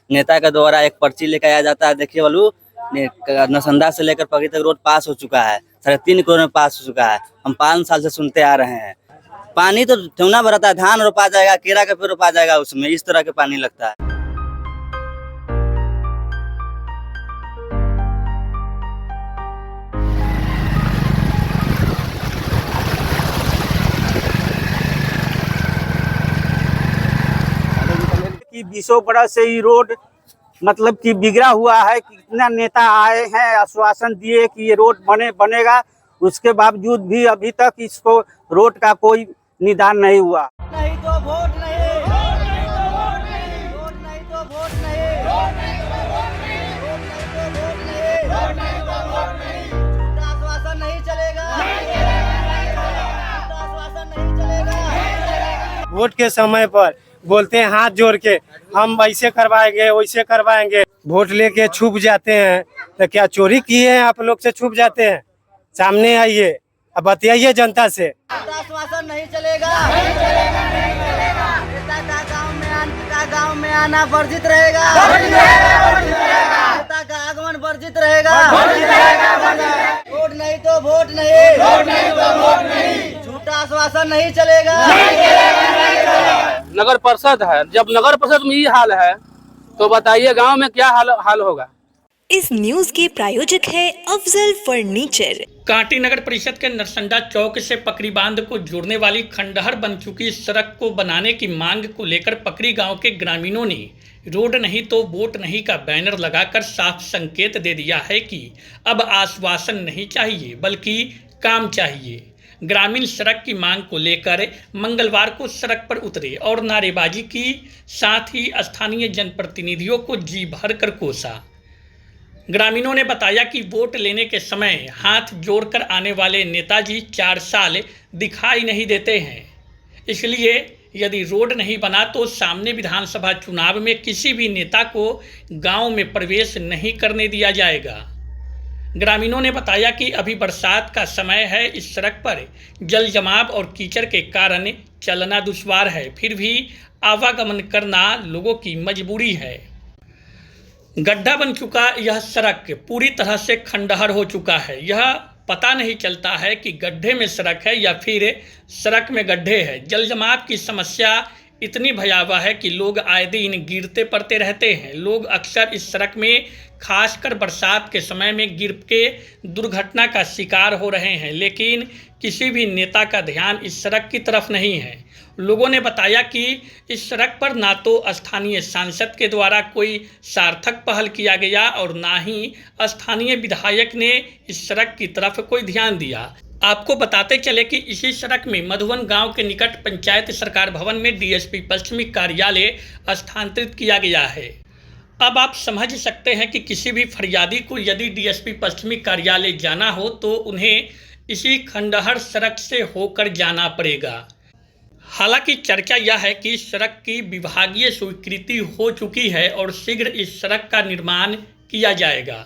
नेता के द्वारा एक पर्ची लेकर आया जाता है। देखिए वालू नसंदा से लेकर पगड़ी तक रोड पास हो चुका है, 3.5 करोड़ में पास हो चुका है। हम 5 साल से सुनते आ रहे हैं। पानी तो ठेवना भरता है, धान रोपा जाएगा, केरा का पेड़ रोपा जाएगा, उसमें इस तरह के पानी लगता है। कि 20 बरस से ये रोड मतलब कि बिगड़ा हुआ है। कितना नेता आए हैं, आश्वासन दिए कि ये रोड बनेगा, उसके बावजूद भी अभी तक इसको रोड का कोई निदान नहीं हुआ। नहीं तो वोट नहीं, वोट नहीं तो वोट नहीं, वोट नहीं तो वोट नहीं, वोट नहीं तो वोट नहीं, वोट नहीं तो वोट नहीं, वोट नहीं तो वोट नहीं। झूठा आश्वासन नहीं चलेगा, नहीं चलेगा, नहीं चलेगा। झूठा आश्वासन नहीं चलेगा, नहीं चलेगा। वोट के समय पर बोलते हैं हाथ जोड़ के हम ऐसे करवाएंगे वैसे करवाएंगे, वोट लेके छुप जाते हैं। तो क्या चोरी किए हैं आप लोग से छुप जाते हैं? सामने आइए, अब बतियाइए जनता से। झूठा आश्वासन नहीं चलेगा, नहीं चलेगा, नहीं चलेगा। नेता का गाँव में आना वर्जित रहेगा, नेता का आगमन वर्जित रहेगा। वोट नहीं तो वोट नहीं, वोट नहीं तो वोट नहीं। झूठा आश्वासन नहीं चलेगा, नहीं चलेगा, नहीं चलेगा। नगर परिषद है, जब नगर परिषद में ये हाल है तो बताइए गांव में क्या हाल होगा। इस न्यूज के प्रायोजक है अफजल फर्नीचर। कांटी नगर परिषद के नरसंडा चौक से पकड़ी बांध को जोड़ने वाली खंडहर बन चुकी सड़क को बनाने की मांग को लेकर पकड़ी गांव के ग्रामीणों ने रोड नहीं तो वोट नहीं का बैनर लगाकर साफ संकेत दे दिया है कि अब आश्वासन नहीं चाहिए बल्कि काम चाहिए। ग्रामीण सड़क की मांग को लेकर मंगलवार को सड़क पर उतरे और नारेबाजी की, साथ ही स्थानीय जनप्रतिनिधियों को जी भर कर कोसा। ग्रामीणों ने बताया कि वोट लेने के समय हाथ जोड़कर आने वाले नेताजी 4 साल दिखाई नहीं देते हैं, इसलिए यदि रोड नहीं बना तो सामने विधानसभा चुनाव में किसी भी नेता को गांव में प्रवेश नहीं करने दिया जाएगा। ग्रामीणों ने बताया कि अभी बरसात का समय है, इस सड़क पर जल जमाव और कीचड़ के कारण चलना दुश्वार है, फिर भी आवागमन करना लोगों की मजबूरी है। गड्ढा बन चुका यह सड़क पूरी तरह से खंडहर हो चुका है। यह पता नहीं चलता है कि गड्ढे में सड़क है या फिर सड़क में गड्ढे हैं। जल जमाव की समस्या इतनी भयावह है कि लोग आए दिन गिरते पड़ते रहते हैं। लोग अक्सर इस सड़क में खासकर बरसात के समय में गिर के दुर्घटना का शिकार हो रहे हैं, लेकिन किसी भी नेता का ध्यान इस सड़क की तरफ नहीं है। लोगों ने बताया कि इस सड़क पर ना तो स्थानीय सांसद के द्वारा कोई सार्थक पहल किया गया और ना ही स्थानीय विधायक ने इस सड़क की तरफ कोई ध्यान दिया। आपको बताते चले कि इसी सड़क में मधुवन गांव के निकट पंचायत सरकार भवन में डीएसपी पश्चिमी कार्यालय स्थानांतरित किया गया है। अब आप समझ सकते हैं कि किसी भी फरियादी को यदि डीएसपी पश्चिमी कार्यालय जाना हो तो उन्हें इसी खंडहर सड़क से होकर जाना पड़ेगा। हालांकि चर्चा यह है कि सड़क की विभागीय स्वीकृति हो चुकी है और शीघ्र इस सड़क का निर्माण किया जाएगा।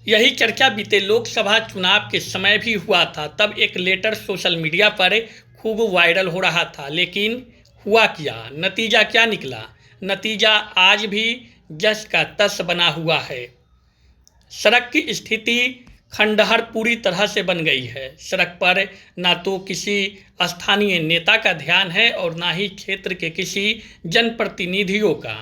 यही चर्चा बीते लोकसभा चुनाव के समय भी हुआ था। तब एक लेटर सोशल मीडिया पर खूब वायरल हो रहा था, लेकिन हुआ क्या, नतीजा क्या निकला? नतीजा आज भी जस का तस बना हुआ है। सड़क की स्थिति खंडहर पूरी तरह से बन गई है। सड़क पर ना तो किसी स्थानीय नेता का ध्यान है और ना ही क्षेत्र के किसी जनप्रतिनिधियों का।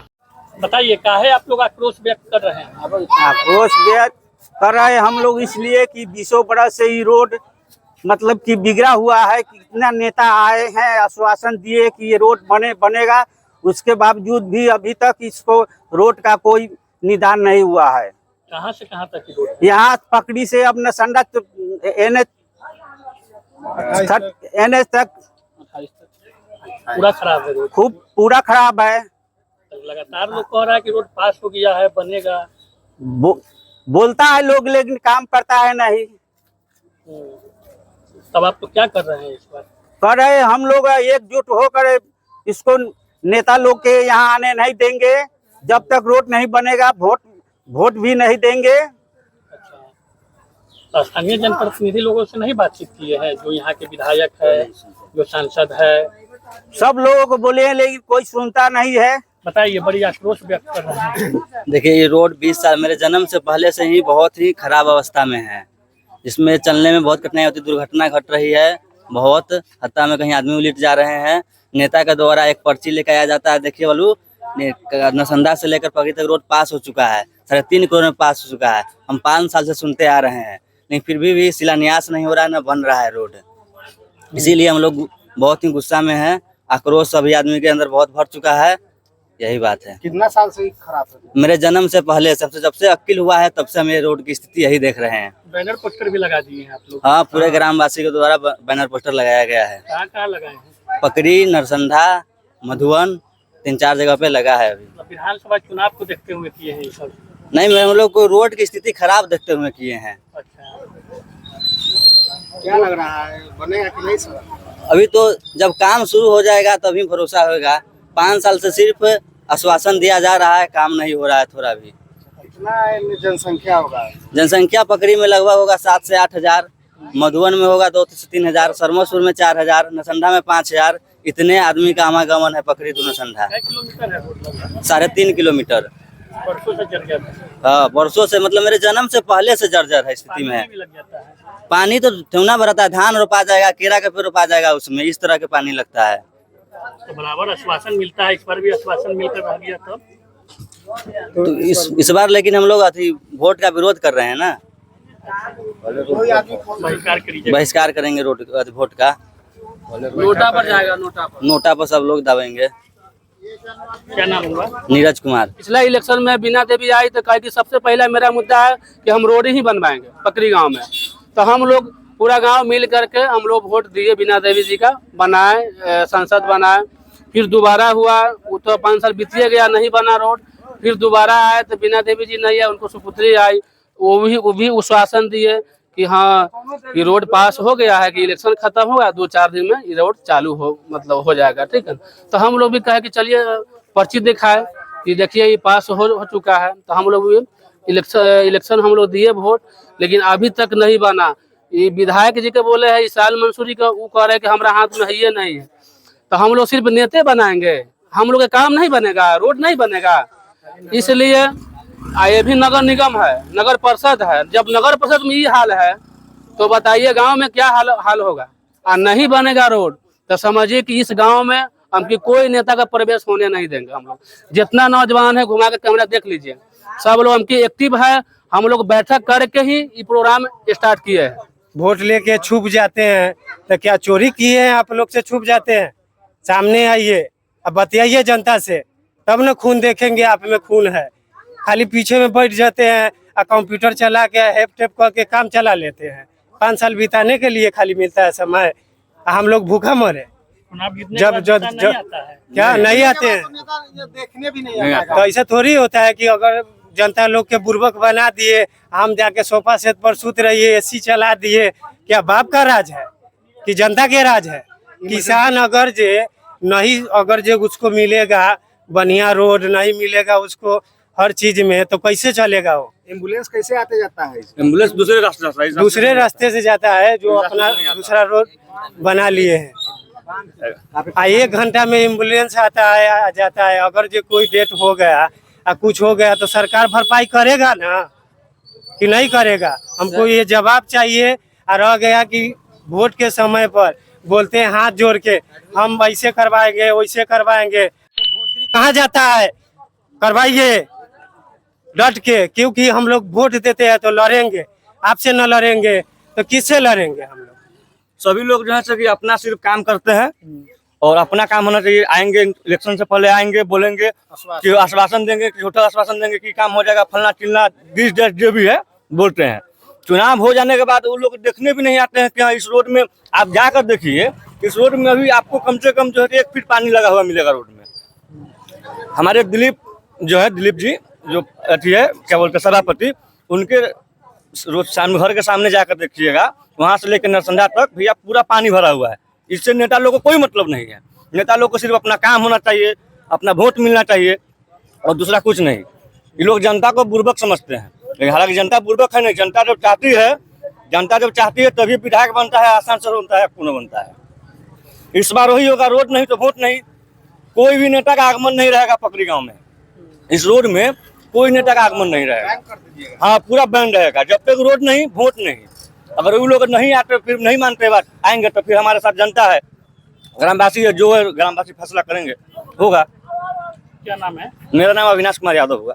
बताइए, काहे आप लोग आक्रोश व्यक्त कर रहे हैं? आक्रोश व्यक्त कर रहे हैं हम लोग इसलिए कि 20 बरस से ये रोड मतलब कि बिगड़ा हुआ है। कितना नेता आए हैं, आश्वासन दिए कि ये रोड बनेगा, उसके बावजूद भी अभी तक इसको रोड का कोई निदान नहीं हुआ है। कहाँ से कहाँ तक की रोड? यहाँ पकड़ी से अब नसंडा एनएच तक पूरा खराब है रोड, खूब पूरा खराब है। लगातार लोग कह रहा है कि रोड पास हो गया है, बनेगा। बोलता है लोग लेकिन काम करता है नहीं। तब आप तो क्या कर रहे हैं इस बार? कर रहे हम लोग एकजुट होकर इसको नेता लोग के यहाँ आने नहीं देंगे। जब तक रोड नहीं बनेगा वोट भी नहीं देंगे। अच्छा, स्थानीय जनप्रतिनिधि लोगों से नहीं बातचीत किए हैं? जो यहाँ के विधायक है, जो सांसद है, सब लोग बोले हैं लेकिन कोई सुनता नहीं है। बताइए, बड़ी आक्रोश व्यक्त कर रहे हैं। देखिए, ये रोड 20 साल मेरे जन्म से पहले से ही बहुत ही खराब अवस्था में है। इसमें चलने में बहुत कठिनाई होती है, दुर्घटना घट रही है बहुत। हत्या में कहीं आदमी उलट जा रहे हैं। नेता के द्वारा एक पर्ची लेकर आया जाता है। देखिए वालू, नरसंदा से लेकर पगड़ी तक रोड पास हो चुका है, 3.5 करोड़ में पास हो चुका है। हम 5 साल से सुनते आ रहे हैं, लेकिन फिर भी शिलान्यास नहीं हो रहा है, न बन रहा है रोड। इसीलिए हम लोग बहुत ही गुस्सा में हैं। आक्रोश सभी आदमी के अंदर बहुत भर चुका है। यही बात है। कितना साल से खराब है? मेरे जन्म से पहले जब से अक्ल हुआ है तब से हम ये रोड की स्थिति यही देख रहे हैं। बैनर पोस्टर भी लगा दिए हैं आप लोग? हाँ, पूरे ग्रामवासी के द्वारा बैनर पोस्टर लगाया गया है। कहाँ लगाए हैं? पकड़ी, नरसंधा, मधुवन, 3-4 जगह पे लगा है। अभी विधानसभा चुनाव को देखते हुए किए हैं ये सब? नहीं, हम लोग को रोड की स्थिति खराब देखते हुए किए हैं। अच्छा, क्या लग रहा है, बनेगा कि नहीं सर? अभी तो जब काम शुरू हो जाएगा तभी भरोसा होगा। 5 साल से सिर्फ आश्वासन दिया जा रहा है, काम नहीं हो रहा है थोड़ा भी। कितना जनसंख्या होगा? जनसंख्या पकड़ी में लगभग होगा 7 से 8 हजार, मधुबन में होगा 2 से 3 हजार, सरमोसपुर में 4 हजार, नरसंधा में 5 हजार। इतने आदमी का आवागमन है पकड़ी टू नरसंधा। कितना किलोमीटर है रोड लगभग? 3.5 किलोमीटर। परसों से जर गया था? हाँ, वर्षों से, मतलब मेरे जन्म से पहले से जर्जर है स्थिति में है। पानी भी लग जाता है? पानी तो ठेवना भरता है, धान रोपा जाएगा, केरा का पेड़ रोपा जाएगा, उसमें इस तरह के पानी लगता है। तो बराबर आश्वासन मिलता है, इस पर भी आश्वासन मिलकर रह गया तब? तो इस बार लेकिन हम लोग अभी वोट का विरोध कर रहे हैं ना। बहिष्कार करिए। बहिष्कार करेंगे रोड वोट का। नोटा पर जाएगा, नोटा पर। नोटा पर सब लोग दबाएंगे। क्या नाम होगा? नीरज कुमार। पिछला इलेक्शन में बीना देवी आई तो कहा कि सबसे पहला मेरा मुद्दा है कि हम रोड ही बनवाएंगे पकड़ी गांव में। तो हम लोग पूरा गांव मिल करके हम लोग वोट दिए, बीना देवी जी का बनाए, संसद बनाए। फिर दोबारा हुआ, वो तो 5 साल बीतिए गया, नहीं बना रोड। फिर दोबारा आए तो बीना देवी जी नहीं है, उनको सुपुत्री आई, वो भी आश्वासन दिए कि हाँ ये रोड पास हो गया है, कि इलेक्शन खत्म होगा 2-4 दिन में ये रोड चालू हो जाएगा, ठीक है। तो हम लोग भी कहे कि चलिए पर्ची दिखाए कि देखिए ये पास हो चुका है। तो हम लोग भी इलेक्शन हम लोग दिए वोट, लेकिन अभी तक नहीं बना। ये विधायक जी के बोले है, इसाल मंसूरी का, वो कह रहे हैं कि हमारा हाथ में है ये नहीं है। तो हम लोग सिर्फ नेते बनाएंगे, हम लोग का काम नहीं बनेगा, रोड नहीं बनेगा। इसलिए ये भी नगर निगम है, नगर परिषद है। जब नगर परिषद में ये हाल है तो बताइए गांव में क्या हाल होगा। और नहीं बनेगा रोड तो समझिए कि इस गांव में हमकी कोई नेता का प्रवेश होने नहीं देंगे। हम लोग जितना नौजवान है, घुमा के कैमरा देख लीजिए, सब लोग हमकी एक्टिव है। हम लोग बैठक करके ही ये प्रोग्राम स्टार्ट किए हैं। वोट लेके छुप जाते हैं तो क्या चोरी किए हैं आप लोग से छुप जाते हैं? सामने आइए, अब बतियाइए जनता से, तब न खून देखेंगे आप में खून है। खाली पीछे में बैठ जाते हैं और कंप्यूटर चला के हेप टेप करके काम चला लेते हैं। 5 साल बिताने के लिए खाली मिलता है समय, हम लोग भूखा मरे। जब क्या नहीं आते हैं, देखने भी नहीं आता। तो ऐसा थोड़ी होता है कि अगर जनता लोग के बुर्बक बना दिए, हम जाके सोफा सेट पर सूत रहिए, एसी चला दिए, क्या बाप का राज है कि जनता के राज है? किसान अगर जे उसको मिलेगा बढ़िया रोड, नहीं मिलेगा उसको हर चीज में, तो कैसे चलेगा वो? एम्बुलेंस कैसे आते जाता है? एम्बुलेंस दूसरे रास्ते से जाता है, जो अपना दूसरा रोड बना लिए हैं। 1 घंटा में एम्बुलेंस आता है, आ जाता है। अगर जो कोई डेथ हो गया, कुछ हो गया, तो सरकार भरपाई करेगा ना कि नहीं करेगा? हमको ये जवाब चाहिए। और रह गया कि वोट के समय पर बोलते हैं हाथ जोड़ के, हम ऐसे करवाएंगे, वैसे करवाएंगे। कहाँ जाता है? करवाइए डट के, क्योंकि हम लोग वोट देते हैं तो लड़ेंगे। आपसे न लड़ेंगे तो किससे लड़ेंगे? हम लोग सभी लोग जो है कि अपना सिर्फ काम करते हैं और अपना काम होना चाहिए। आएंगे इलेक्शन से पहले आएंगे, बोलेंगे कि आश्वासन देंगे, कि होटल आश्वासन देंगे कि काम हो जाएगा, फलना चिलना दिस डेट जो भी है बोलते हैं। चुनाव हो जाने के बाद वो लोग देखने भी नहीं आते हैं कि हाँ इस रोड में आप जाकर देखिए, इस रोड में अभी आपको कम से कम जो है 1 फीट पानी लगा हुआ मिलेगा रोड में। हमारे दिलीप जी जो अथी है, क्या बोलते हैं, सभापति, उनके रोज घर के सामने जाकर देखिएगा, वहाँ से लेकर नरसंधा तक भैया पूरा पानी भरा हुआ है। इससे नेता लोग को कोई मतलब नहीं है। नेता लोग को सिर्फ अपना काम होना चाहिए, अपना वोट मिलना चाहिए और दूसरा कुछ नहीं। ये लोग जनता को बुर्बक समझते हैं, लेकिन हालांकि जनता बुर्बक है नहीं। जनता जब चाहती है तभी विधायक बनता है, आसान से बनता है, पुनः बनता है। इस बार वही होगा, रोड नहीं तो वोट नहीं। कोई भी नेता का आगमन नहीं रहेगा पकड़ी गांव में। इस रोड में कोई नेता का आगमन नहीं रहेगा। हाँ, पूरा बैन रहेगा। जब तक रोड नहीं, वोट नहीं। अगर वो लोग नहीं आते, फिर नहीं मानते बात, आएंगे तो फिर हमारे साथ जनता है, ग्रामवासी है, जो है ग्रामवासी फैसला करेंगे, होगा। क्या नाम है? मेरा नाम अविनाश कुमार यादव हुआ।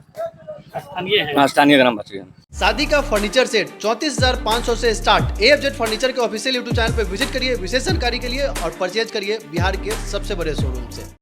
स्थानीय है? हाँ, स्थानीय ग्रामवासी है। शादी का फर्नीचर सेट 34,500 से स्टार्ट। AFZ फर्नीचर के ऑफिशियल यूट्यूब चैनल पर विजिट करिए विशेष जानकारी के लिए और परचेज करिए बिहार के सबसे बड़े शोरूम से।